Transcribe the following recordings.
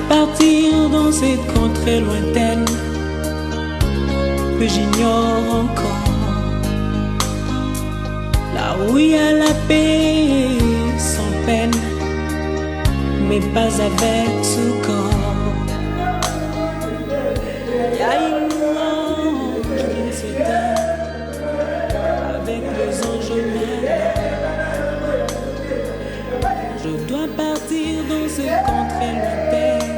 partir dans cette contrée lointaine que j'ignore encore, là où il y a la paix sans peine, mais pas avec ce corps. Il y a une louange qui s'éteint avec les anges malades. Je dois partir dans cette contrée lointaine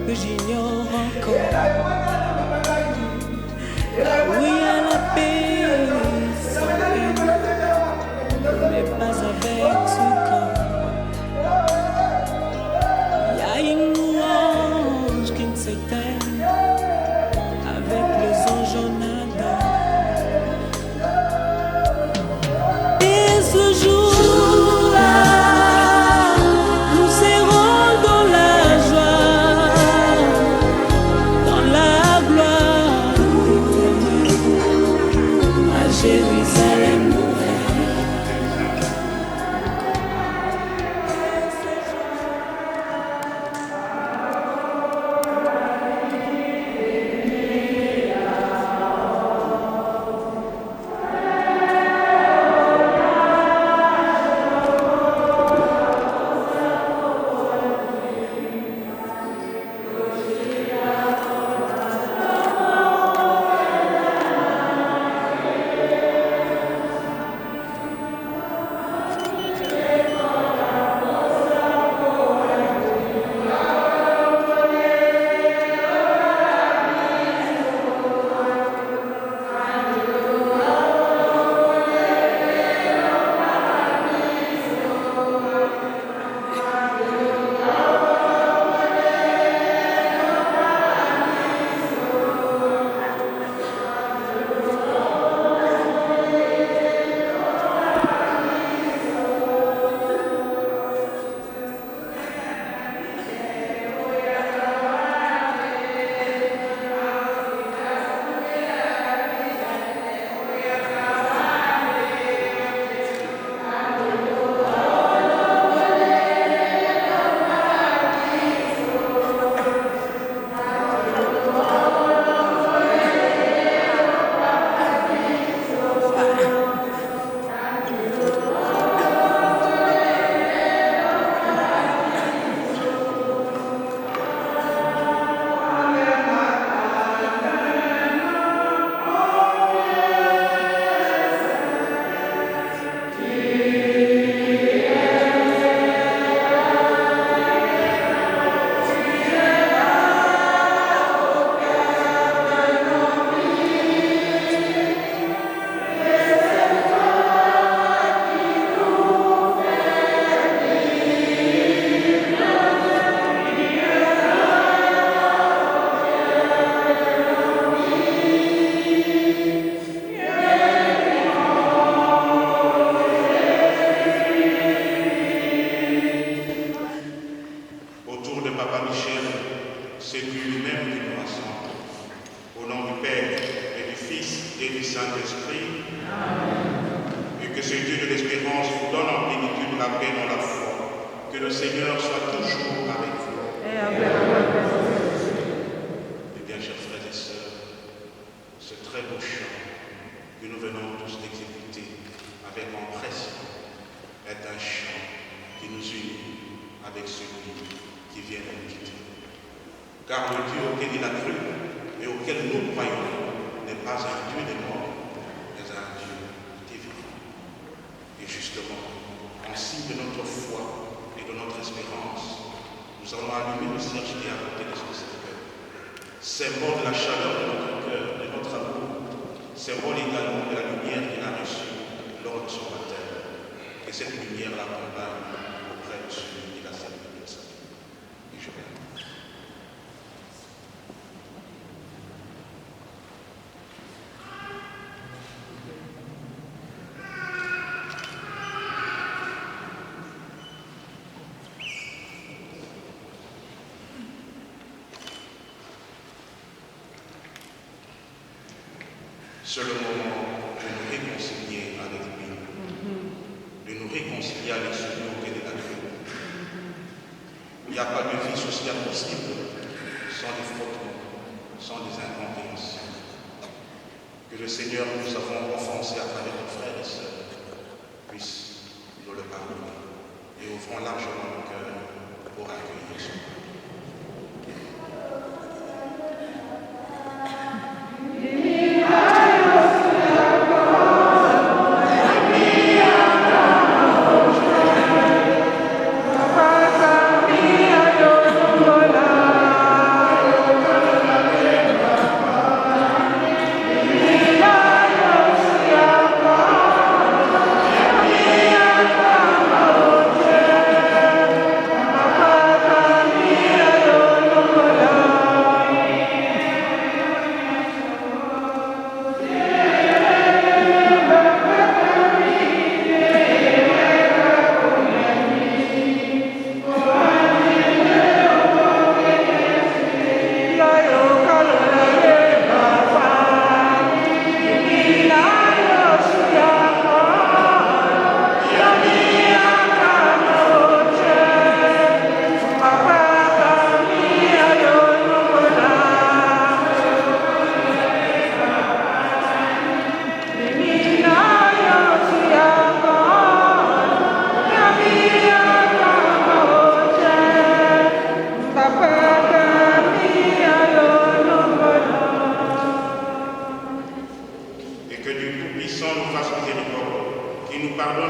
que j'ignore encore, là où il y a la paix sans peine, mais pas avec ce corps. Il y a une louange qui ne s'éteint avec les anges nadants. Et ce jour-là, nous serons dans la joie, dans la gloire éternelle, à Jérusalem nouvelle. Car le Dieu auquel il a cru et auquel nous croyons n'est pas un Dieu des morts, mais un Dieu des vivants. Et justement, en signe de notre foi et de notre espérance, nous allons allumer le cierge qui est à côté de son Seigneur. Symbole de la chaleur de notre cœur, de notre amour, symbole également de la lumière qu'il a reçue lors de son baptême. Et cette lumière l'accompagne auprès de celui qui l'a servi de sa vie. Et je vais. C'est le moment de nous réconcilier avec lui, de nous réconcilier avec celui auquel il a cru. Il y n'y a pas de vie sociale possible sans des frottements, sans des incompréhensions. Que le Seigneur que nous avons offensé à travers nos frères et sœurs puisse nous le pardonner et ouvrons largement nos cœurs pour accueillir son pardon.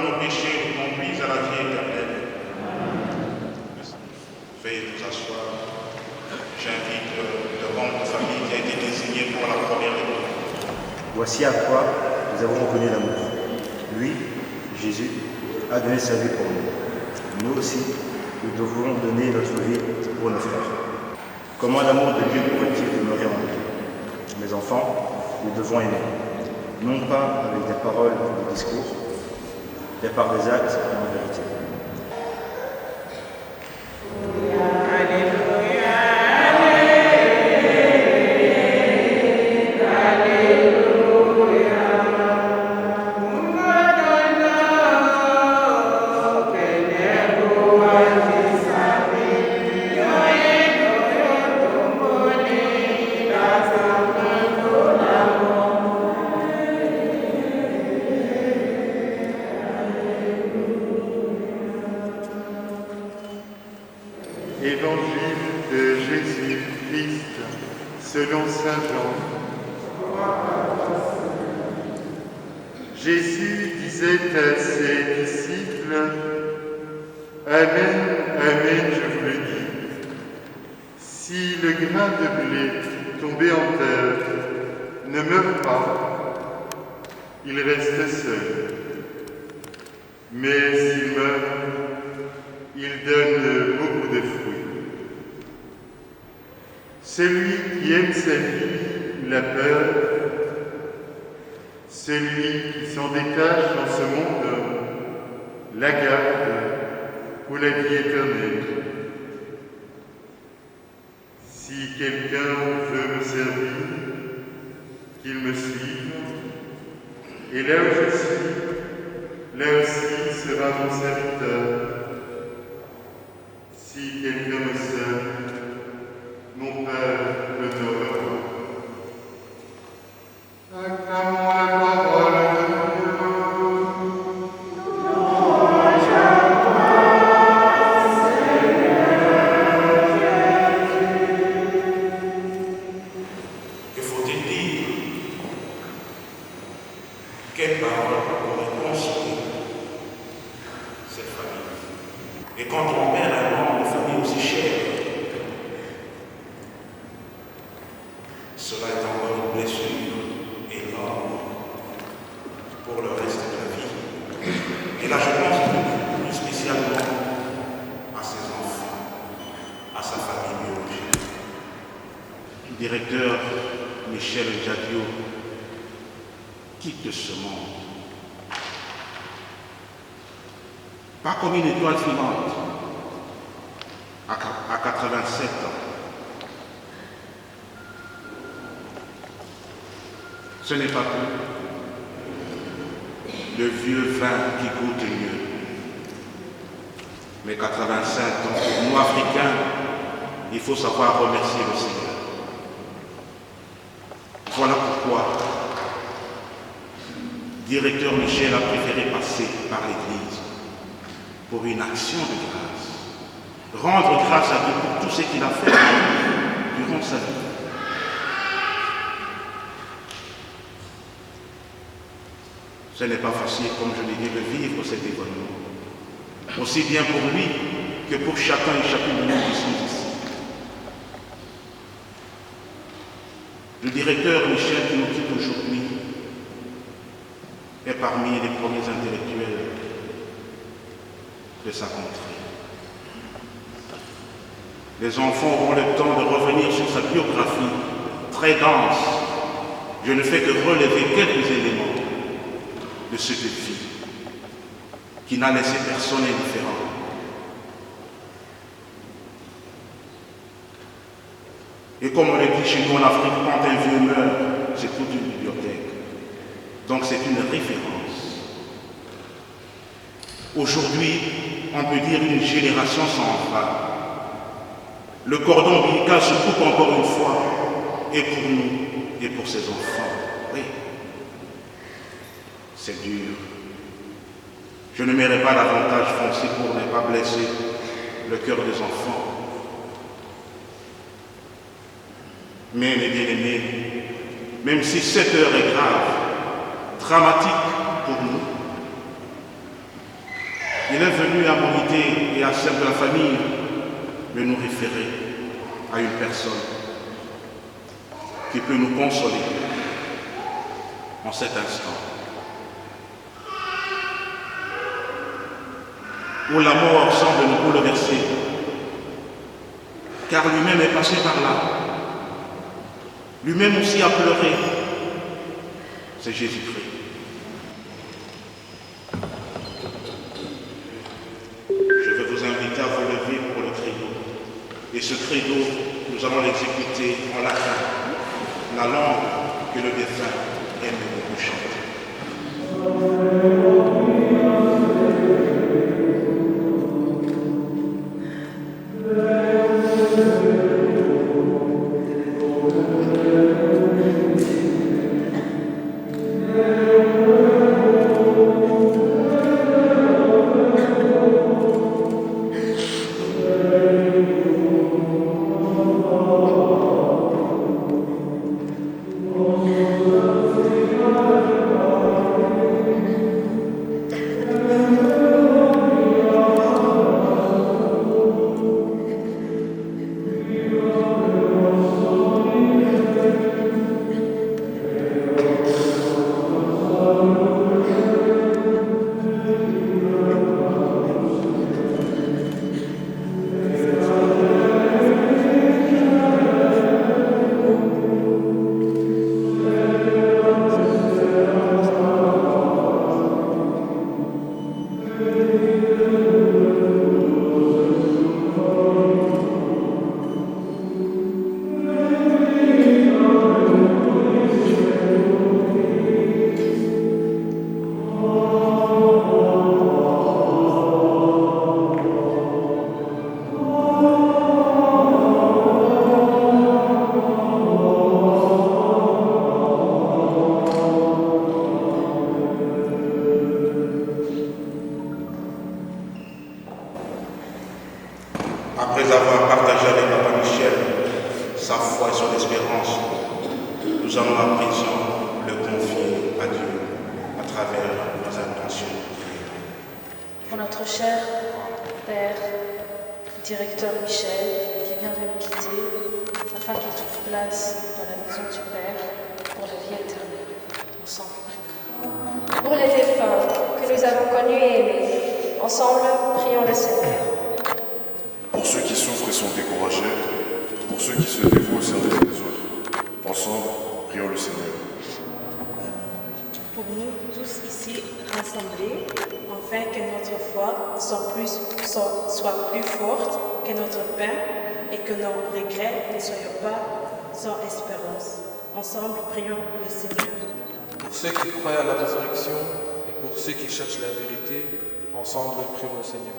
Voici à quoi nous avons reconnu l'amour. Lui, Jésus, a donné sa vie pour nous. Nous aussi, nous devons donner notre vie pour nos frères. Comment l'amour de Dieu pourrait-il demeurer en nous? Mes enfants, nous devons aimer, non pas avec des paroles ou des discours, mais par des actes et en vérité. Évangile de Jésus-Christ selon saint Jean. Jésus disait à ses disciples: Amen, amen, je vous le dis. Si le grain de blé tombé en terre ne meurt pas, il reste seul. Mais s'il meurt, il donne beaucoup de fruits. Celui qui aime sa vie la peur, celui qui s'en détache dans ce monde, la garde pour la vie éternelle. Si quelqu'un veut me servir, qu'il me suive, et là où je suis, là aussi sera mon serviteur. Si quelqu'un me sert, mon Père l'honorera. Acclamons la parole de Dieu. Louange à toi, Seigneur Jésus. Que faut-il dire? Quelle parole pourrait construire cette famille? Et quand on perd un membre de famille aussi cher, cela est encore une blessure énorme pour le reste de la vie. Et là, je pense plus spécialement à ses enfants, à sa famille biologique. Directeur Michel Jadio quitte ce monde. Pas comme une étoile filante, à 87 ans. Ce n'est pas plus le vieux vin qui goûte mieux. mais 85 ans. Pour nous, Africains, il faut savoir remercier le Seigneur. Voilà pourquoi directeur Michel a préféré passer par l'Église pour une action de grâce. Rendre grâce à Dieu pour tout ce qu'il a fait durant sa vie. Ce n'est pas facile, comme je l'ai dit, de vivre cet événement. Aussi bien pour lui que pour chacun et chacune de nous qui sont ici. Le directeur Michel qui nous quitte aujourd'hui est parmi les premiers intellectuels de sa contrée. Les enfants auront le temps de revenir sur sa biographie très dense. Je ne fais que relever quelques éléments de ce que fit, qui n'a laissé personne indifférent. Et comme on le dit chez nous en Afrique, quand un vieux meurt, c'est toute une bibliothèque. Donc c'est une référence. Aujourd'hui, on peut dire une génération s'en va. Le cordon ombilical se coupe encore une fois, et pour nous, et pour ses enfants. Oui, c'est dur. Je ne m'irai pas davantage foncer pour ne pas blesser le cœur des enfants. Mais mes bien-aimés, même si cette heure est grave, dramatique pour nous, il est venu à mon idée et à celle de la famille de nous référer à une personne qui peut nous consoler en cet instant. Où la mort semble nous bouleverser, car lui-même est passé par là. Lui-même aussi a pleuré. C'est Jésus-Christ. Je vais vous inviter à vous lever pour le credo. Et ce credo, nous allons l'exécuter en latin, la langue que le défunt aime beaucoup chanter. Après avoir partagé avec Papa Michel sa foi et son espérance, nous allons à présent le confier à Dieu à travers nos intentions de prière. Pour notre cher Père, directeur Michel, qui vient de nous quitter, afin qu'il trouve place dans la maison du Père pour la vie éternelle. Ensemble. Pour les défunts que nous avons connus et aimés, ensemble, prions le Seigneur. Pour ceux qui souffrent et sont découragés, pour ceux qui se dévouent au service des autres, ensemble, prions le Seigneur. Pour nous tous ici rassemblés, afin que notre foi soit plus forte que notre pain et que nos regrets ne soient pas sans espérance. Ensemble, prions le Seigneur. Pour ceux qui croient à la résurrection et pour ceux qui cherchent la vérité, ensemble, prions le Seigneur.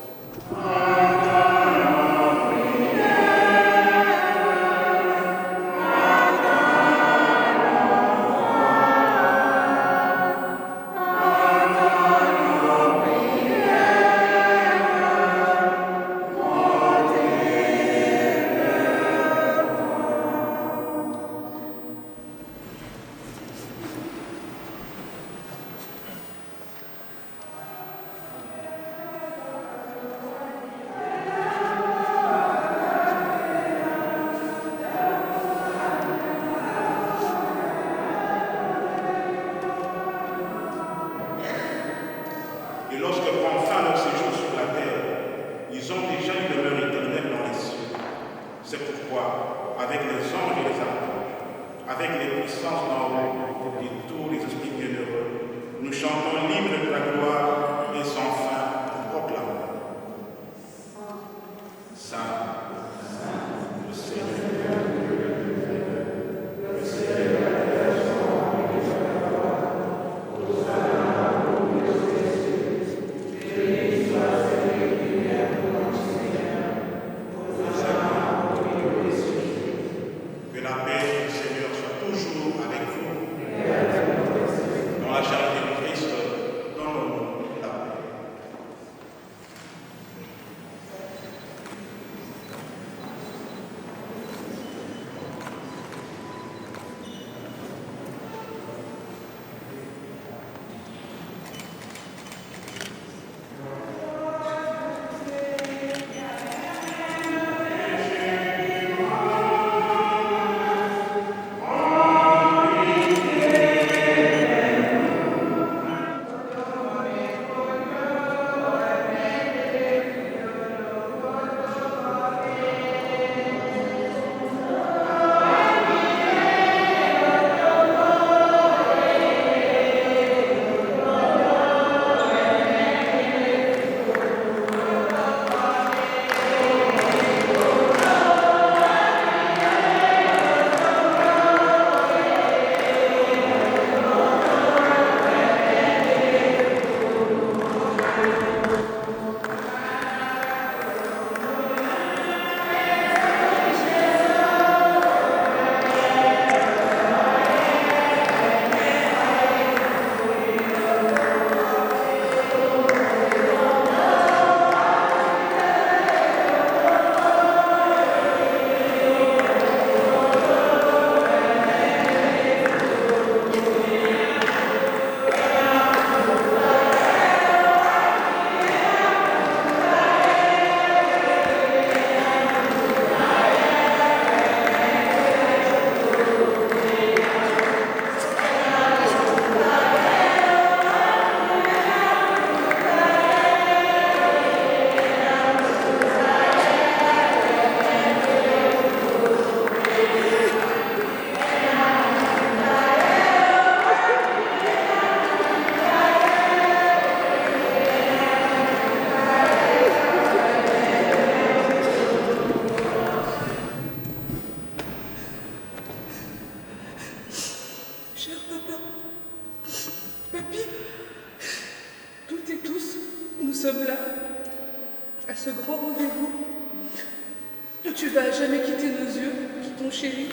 Et lorsque prend fin leur séjour sur la terre, ils ont déjà une demeure éternelle dans les cieux. C'est pourquoi, avec les anges et les archanges, avec les puissances d'en haut et tous les esprits bienheureux, nous chantons l'hymne de la gloire et sans fin nous proclamons. Saint, le Seigneur, le Seigneur. Que la paix du Seigneur soit toujours avec vous. Dans la charité du Christ, donnons-nous la paix. Cher papa, papy, toutes et tous, nous sommes là, à ce grand rendez-vous, où tu vas à jamais quitter nos yeux qui t'ont chéri,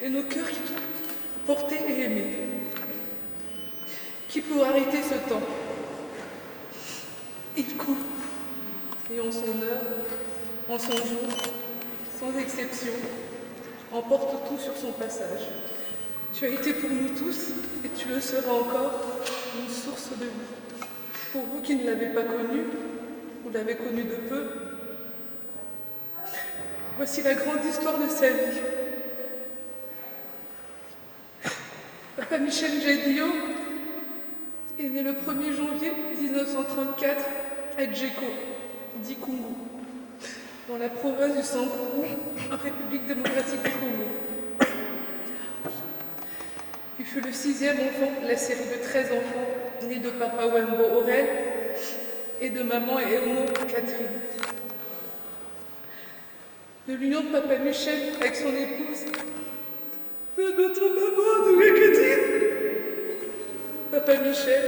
et nos cœurs qui t'ont porté et aimé. Qui peut arrêter ce temps? Il court, et en son heure, en son jour, sans exception, emporte tout sur son passage. Tu as été pour nous tous, et tu le seras encore, une source de vie. Pour vous qui ne l'avez pas connu, ou l'avez connu de peu, voici la grande histoire de sa vie. Papa Michel Jadillo est né le 1er janvier 1934 à Djeko, dit Congo, dans la province du Sankuru, en République démocratique du Congo. Il fut le 6e enfant de la série de 13 enfants nés de papa Wembo Aurel et de maman Emo Catherine. De l'union de papa Michel avec son épouse, de notre maman de Catherine, papa Michel,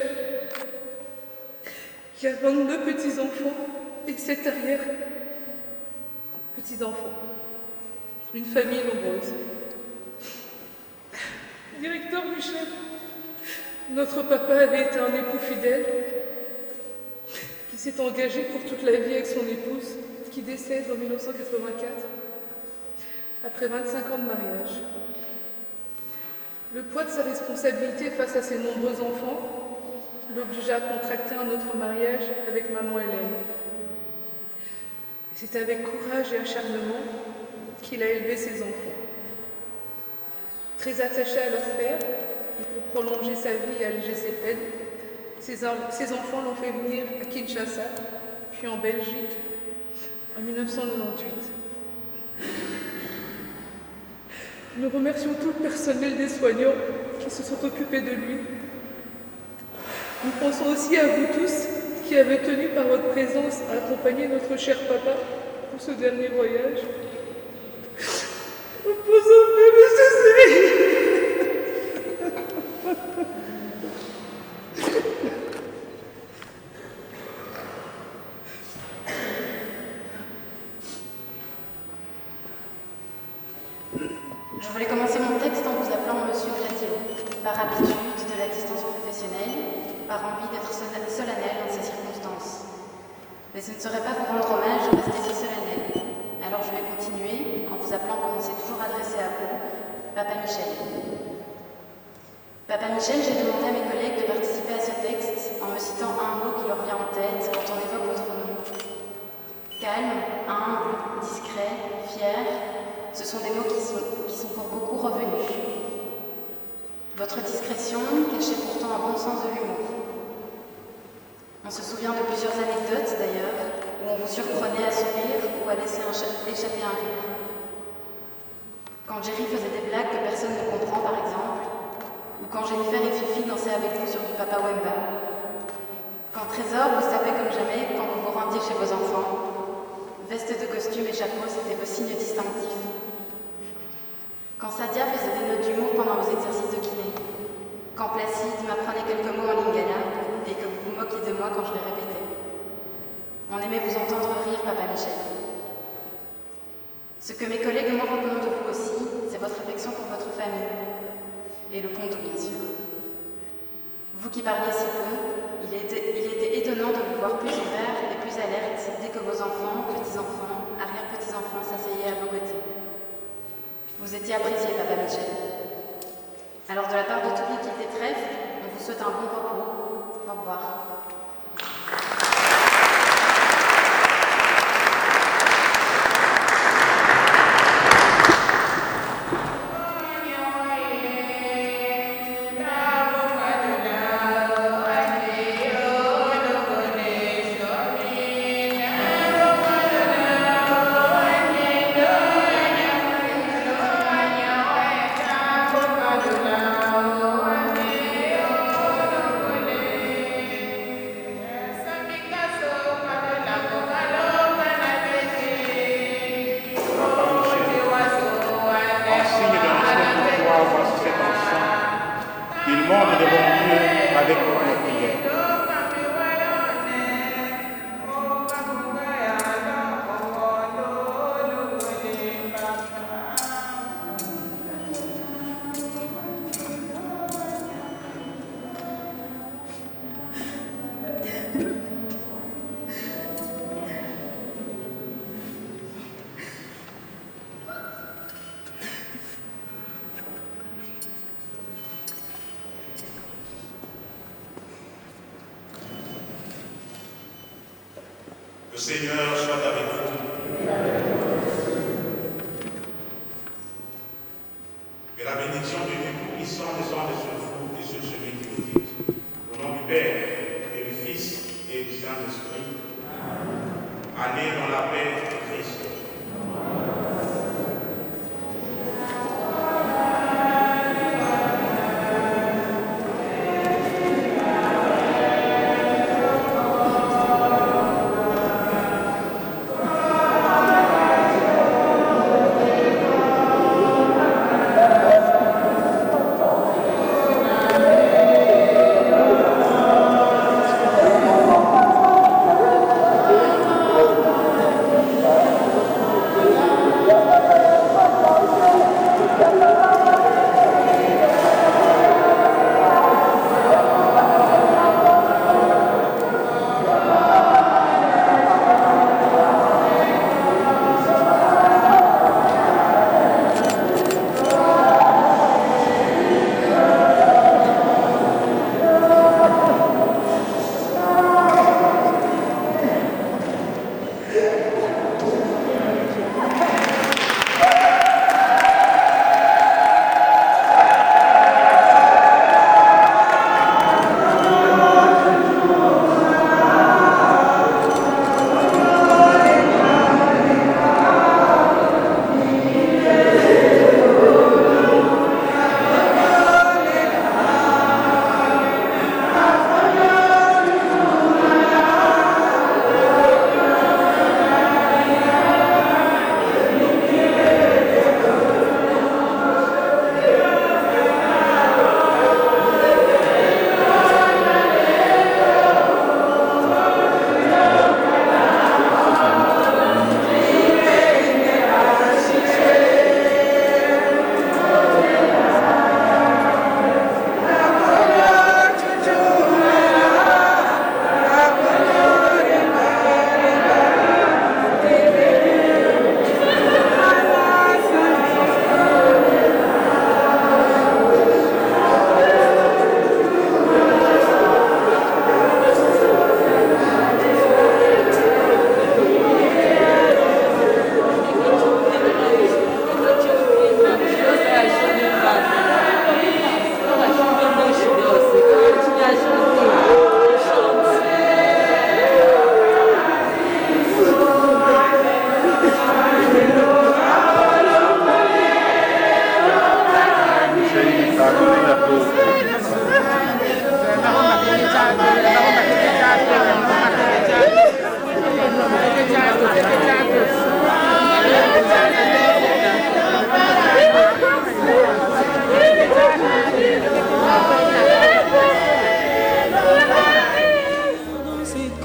qui a 22 petits-enfants et 7 arrière-petits-enfants. Une famille nombreuse. Directeur Michel, notre papa avait été un époux fidèle qui s'est engagé pour toute la vie avec son épouse, qui décède en 1984, après 25 ans de mariage. Le poids de sa responsabilité face à ses nombreux enfants l'obligea à contracter un autre mariage avec maman Hélène. C'est avec courage et acharnement qu'il a élevé ses enfants. Très attaché à leur père, et pour prolonger sa vie et alléger ses peines, ses enfants l'ont fait venir à Kinshasa, puis en Belgique, en 1998. Nous remercions tout le personnel des soignants qui se sont occupés de lui. Nous pensons aussi à vous tous qui avez tenu par votre présence à accompagner notre cher papa pour ce dernier voyage. Reposons-nous, monsieur Céline. Je voulais commencer mon texte en vous appelant Monsieur Flatio, par habitude de la distance professionnelle, par envie d'être solennel en ces circonstances. Mais ce ne serait pas vous rendre hommage de rester si solennel. Alors je vais continuer en vous appelant comme on s'est toujours adressé à vous, Papa Michel. Papa Michel, j'ai demandé à mes collègues de participer à ce texte en me citant un mot qui leur vient en tête quand on évoque votre nom. Calme, humble, discret, fier. Ce sont des mots qui sont pour beaucoup revenus. Votre discrétion cachait pourtant un bon sens de l'humour. On se souvient de plusieurs anecdotes d'ailleurs, où on vous surprenait à sourire ou à laisser échapper un rire. Quand Jerry faisait des blagues que personne ne comprend par exemple, ou quand Jennifer et Fifi dansaient avec vous sur du Papa Wemba. Quand Trésor vous savait comme jamais quand vous vous rendiez chez vos enfants. Veste de costume et chapeau, c'était vos signes distinctifs. Quand Sadia faisait des notes d'humour pendant vos exercices de kiné. Quand Placide m'apprenait quelques mots en lingala et que vous vous moquiez de moi quand je les répétais. On aimait vous entendre rire, Papa Michel. Ce que mes collègues et moi retenons de vous aussi, c'est votre affection pour votre famille. Et le Pondo, bien sûr. Vous qui parliez si peu, il était étonnant de vous voir plus ouvert et plus alerte dès que vos enfants, petits-enfants, arrière-petits-enfants s'asseyaient à vos côtés. Vous étiez apprécié, Papa Michel. Alors, de la part de toute l'équipe des trèfles, on vous souhaite un bon repos. Au revoir. Le Seigneur soit avec vous. Que la bénédiction de Dieu Tout-Puissant descende sur vous et sur celui qui vous dit. Au nom du Père, et du Fils, et du Saint-Esprit. Allez dans la paix de Christ.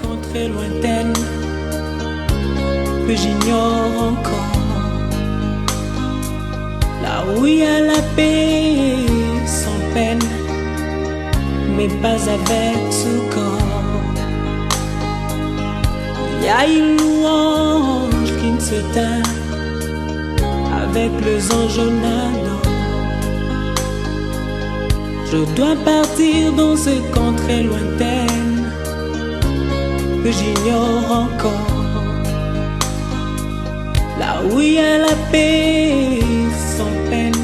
contrées lointaines que j'ignore encore. Là où il y a la paix sans peine, mais pas avec ce corps. Il y a une louange qui ne se teint avec les anges en Adam. Je dois partir dans ces contrées lointaines que j'ignore encore. Là où il y a la paix sans peine,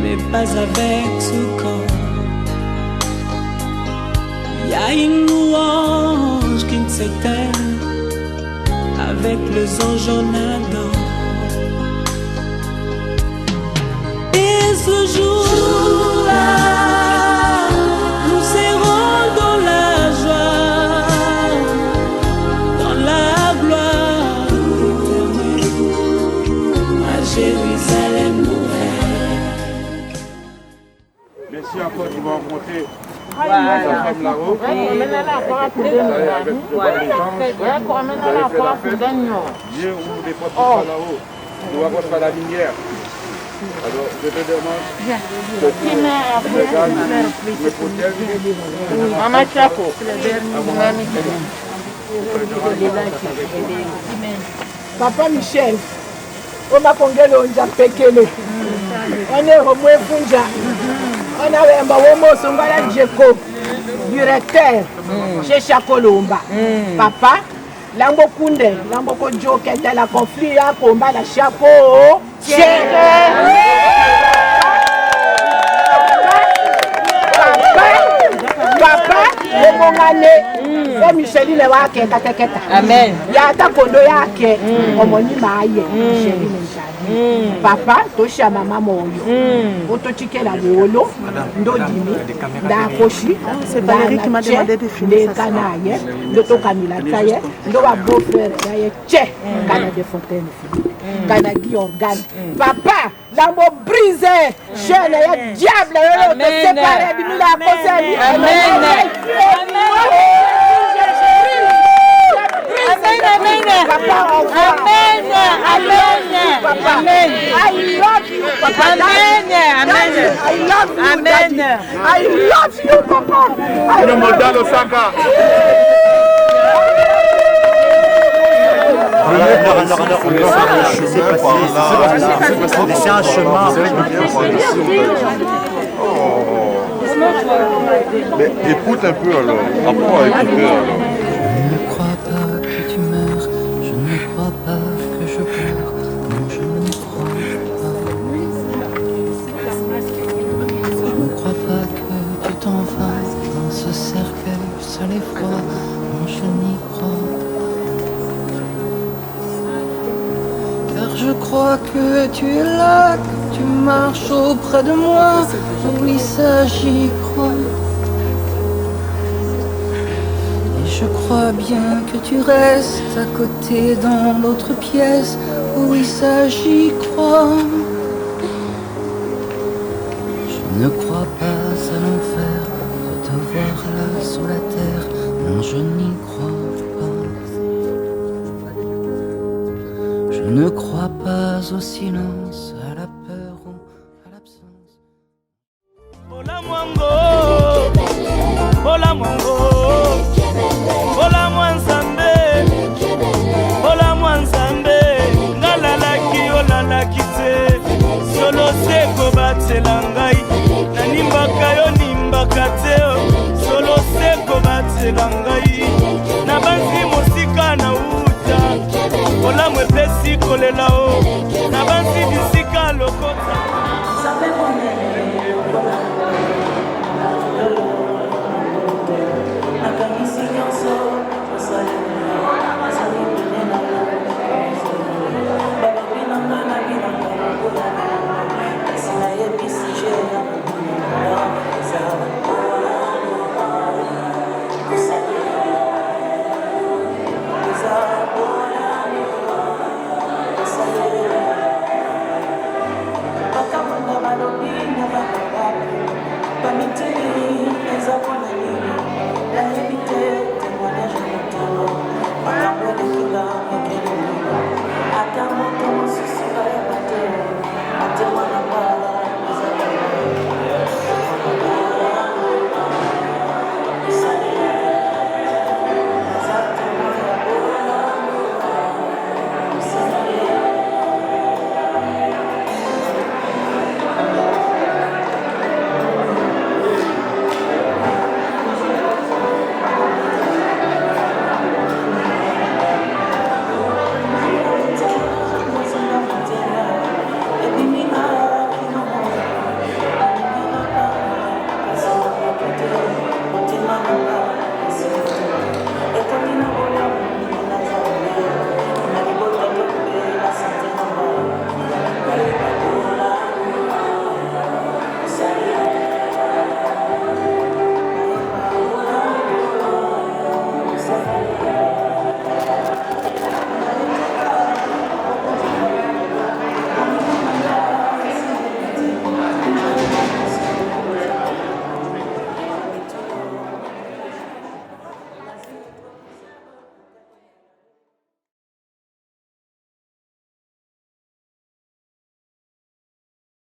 mais pas avec ce corps. Il y a une louange qui ne s'éteint avec les anges en Adam. Et ce jour-là, nous serons dans la joie, dans la gloire éternelle, à Jérusalem nouvelle. Merci encore de m'avoir rencontré. Voilà. Dieu ouvre des portes là-haut. Nous avons pas la lumière. Alors, je te demande que tu me protèges. Maman Chaco. Papa Michel, on m'a congélé, on a péqué. On est au moins Punja. On a un baomo, on va Djeko, directeur chez Chakolomba. Papa, Lambo Kunde, Lambo Kojo, qui était la conflit à combat la Chaco. Papa, le bon année, c'est Micheline Wake, Kateketa. Amen. Yata Kondo Yake, Omoni Maye, Micheline. Papa, tosha mama moyo. Otochike la bolo, ndodimi, da koshi, c'est Valérie qui m'a demandé de filmer ça. Ndoto Kamila Taye, ndo wa beau-frère Taye, tche, kana de Fontaine Philippe, kana Guy Organe. Papa, lambo brisé, jeune, ya diable, yo te séparé, bimi la conseil. Amen. Amen. Papa, amen. Amen. Papa, amen. I love you, Papa. Amen. Amen. I love you, Daddy. I love you, Papa. Le modèle Osaka. C'est un chemin. Mais écoute un peu alors. Apprends à écouter alors. Je ne crois pas que tu meurs, je ne crois pas que je pleure, non je ne crois pas. Je ne crois pas que tu t'en vas dans ce cercueil seul et froid, non je n'y crois. Car je crois que tu es là, que tu marches auprès de moi, oui ça j'y crois. Je crois bien que tu restes à côté dans l'autre pièce. Oui, ça j'y crois. Je ne crois pas à l'enfer, de te voir là sous la terre. Non, je n'y crois pas. Je ne crois pas au silence, à la peur ou à l'absence. Bola Mwango, Bola Mwanzambe, Bola Mwanzambe, Nalalaki olalaki te, solo seko batela ngai, nanimbaka yo nimbaka te, solo seko batela ngai.